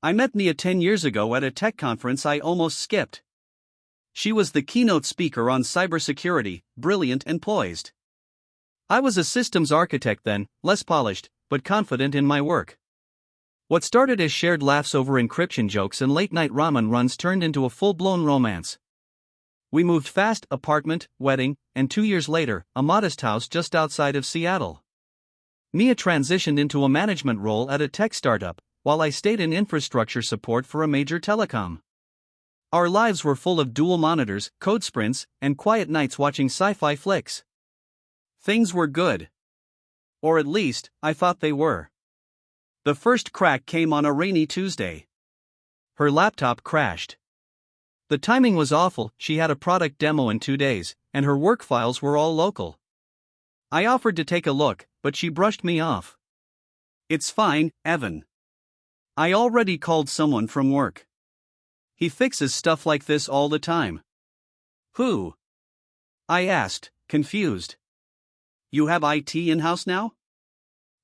I met Mia 10 years ago at a tech conference I almost skipped. She was the keynote speaker on cybersecurity, brilliant and poised. I was a systems architect then, less polished, but confident in my work. What started as shared laughs over encryption jokes and late-night ramen runs turned into a full-blown romance. We moved fast, apartment, wedding, and 2 years later, a modest house just outside of Seattle. Mia transitioned into a management role at a tech startup, while I stayed in infrastructure support for a major telecom. Our lives were full of dual monitors, code sprints, and quiet nights watching sci-fi flicks. Things were good. Or at least, I thought they were. The first crack came on a rainy Tuesday. Her laptop crashed. The timing was awful. She had a product demo in 2 days, and her work files were all local. I offered to take a look, but she brushed me off. "It's fine, Evan. I already called someone from work. He fixes stuff like this all the time." "Who?" I asked, confused. "You have IT in-house now?"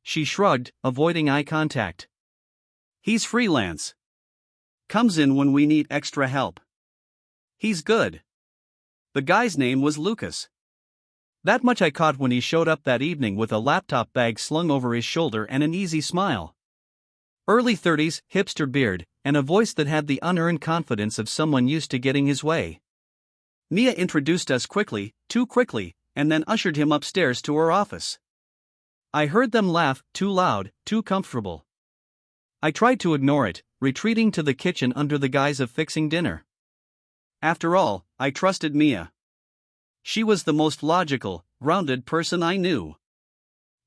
She shrugged, avoiding eye contact. "He's freelance. Comes in when we need extra help. He's good." The guy's name was Lucas. That much I caught when he showed up that evening with a laptop bag slung over his shoulder and an easy smile. Early 30s, hipster beard, and a voice that had the unearned confidence of someone used to getting his way. Mia introduced us quickly, too quickly, and then ushered him upstairs to her office. I heard them laugh, too loud, too comfortable. I tried to ignore it, retreating to the kitchen under the guise of fixing dinner. After all, I trusted Mia. She was the most logical, rounded person I knew.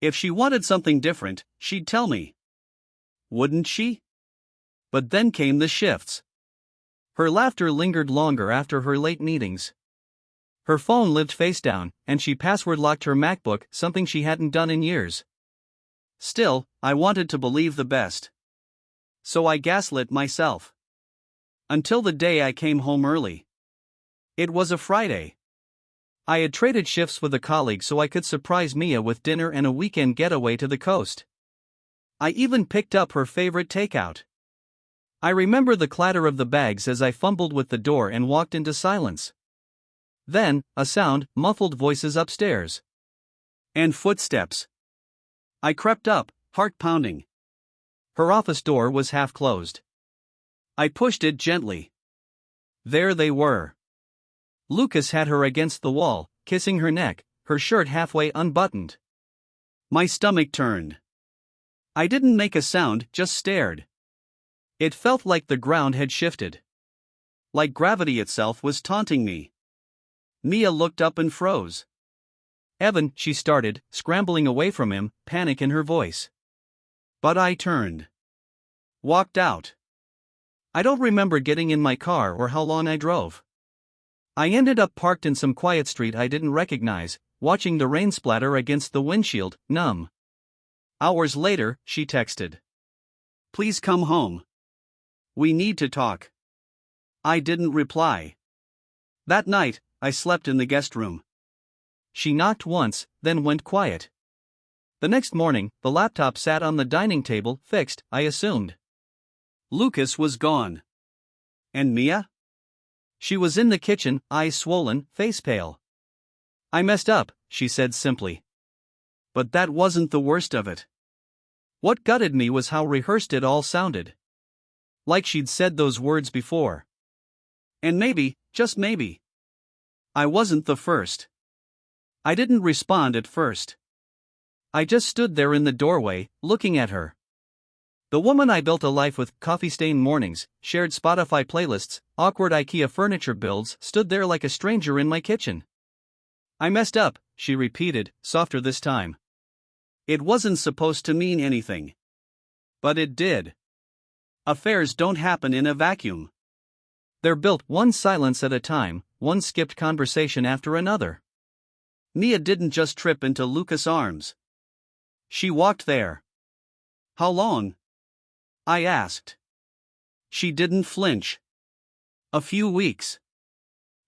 If she wanted something different, she'd tell me. Wouldn't she? But then came the shifts. Her laughter lingered longer after her late meetings. Her phone lived face down, and she password-locked her MacBook, something she hadn't done in years. Still, I wanted to believe the best. So I gaslit myself. Until the day I came home early. It was a Friday. I had traded shifts with a colleague so I could surprise Mia with dinner and a weekend getaway to the coast. I even picked up her favorite takeout. I remember the clatter of the bags as I fumbled with the door and walked into silence. Then, a sound, muffled voices upstairs. And footsteps. I crept up, heart pounding. Her office door was half closed. I pushed it gently. There they were. Lucas had her against the wall, kissing her neck, her shirt halfway unbuttoned. My stomach turned. I didn't make a sound, just stared. It felt like the ground had shifted. Like gravity itself was taunting me. Mia looked up and froze. "Evan," she started, scrambling away from him, panic in her voice. But I turned. Walked out. I don't remember getting in my car or how long I drove. I ended up parked in some quiet street I didn't recognize, watching the rain splatter against the windshield, numb. Hours later, she texted. "Please come home. We need to talk." I didn't reply. That night, I slept in the guest room. She knocked once, then went quiet. The next morning, the laptop sat on the dining table, fixed, I assumed. Lucas was gone. And Mia? She was in the kitchen, eyes swollen, face pale. "I messed up," she said simply. But that wasn't the worst of it. What gutted me was how rehearsed it all sounded. Like she'd said those words before. And maybe, just maybe, I wasn't the first. I didn't respond at first. I just stood there in the doorway, looking at her. The woman I built a life with, coffee-stained mornings, shared Spotify playlists, awkward IKEA furniture builds, stood there like a stranger in my kitchen. "I messed up," she repeated, softer this time. It wasn't supposed to mean anything. But it did. Affairs don't happen in a vacuum. They're built one silence at a time, one skipped conversation after another. Mia didn't just trip into Lucas' arms. She walked there. "How long?" I asked. She didn't flinch. "A few weeks."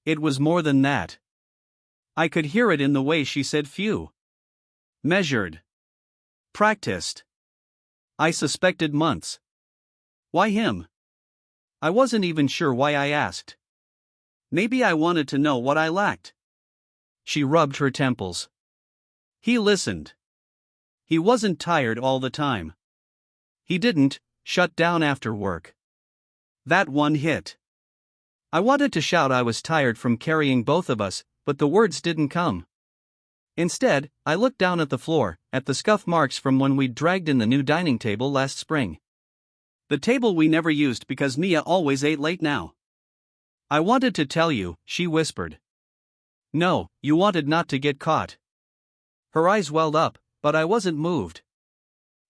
It was more than that. I could hear it in the way she said few. Measured. Practiced. I suspected months. Why him? I wasn't even sure why I asked. Maybe I wanted to know what I lacked. She rubbed her temples. He listened. He wasn't tired all the time. He didn't shut down after work. That one hit. I wanted to shout I was tired from carrying both of us, but the words didn't come. Instead, I looked down at the floor, at the scuff marks from when we'd dragged in the new dining table last spring. The table we never used because Mia always ate late now. I wanted to tell you, she whispered. No, you wanted not to get caught. Her eyes welled up, but I wasn't moved.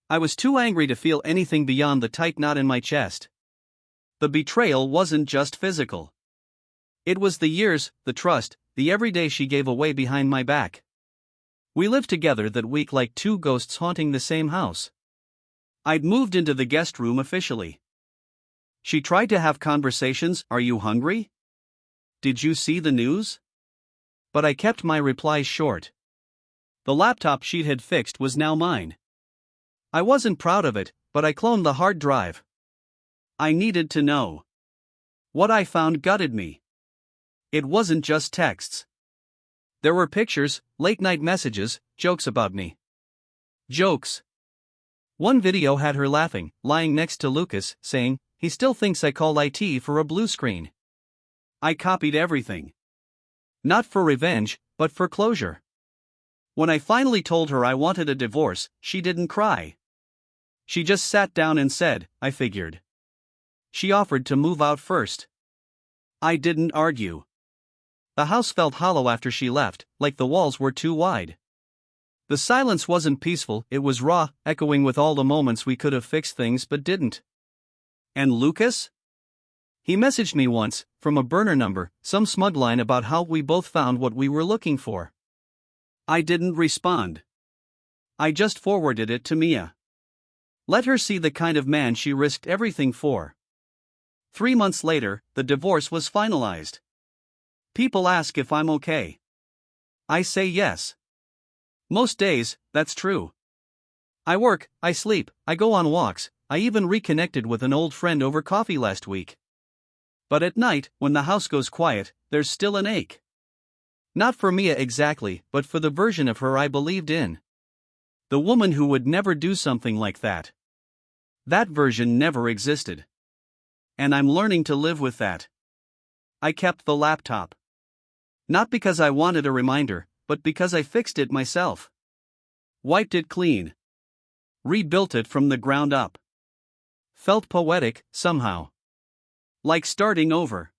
I was too angry to feel anything beyond the tight knot in my chest. The betrayal wasn't just physical. It was the years, the trust, the everyday she gave away behind my back. We lived together that week like two ghosts haunting the same house. I'd moved into the guest room officially. She tried to have conversations. Are you hungry? Did you see the news? But I kept my replies short. The laptop she had fixed was now mine. I wasn't proud of it, but I cloned the hard drive. I needed to know. What I found gutted me. It wasn't just texts. There were pictures, late-night messages, jokes about me. Jokes. One video had her laughing, lying next to Lucas, saying, he still thinks I called IT for a blue screen. I copied everything. Not for revenge, but for closure. When I finally told her I wanted a divorce, she didn't cry. She just sat down and said, I figured. She offered to move out first. I didn't argue. The house felt hollow after she left, like the walls were too wide. The silence wasn't peaceful, it was raw, echoing with all the moments we could have fixed things but didn't. And Lucas? He messaged me once, from a burner number, some smug line about how we both found what we were looking for. I didn't respond. I just forwarded it to Mia. Let her see the kind of man she risked everything for. 3 months later, the divorce was finalized. People ask if I'm okay. I say yes. Most days, that's true. I work, I sleep, I go on walks, I even reconnected with an old friend over coffee last week. But at night, when the house goes quiet, there's still an ache. Not for Mia exactly, but for the version of her I believed in. The woman who would never do something like that. That version never existed. And I'm learning to live with that. I kept the laptop. Not because I wanted a reminder, but because I fixed it myself. Wiped it clean. Rebuilt it from the ground up. Felt poetic, somehow. Like starting over.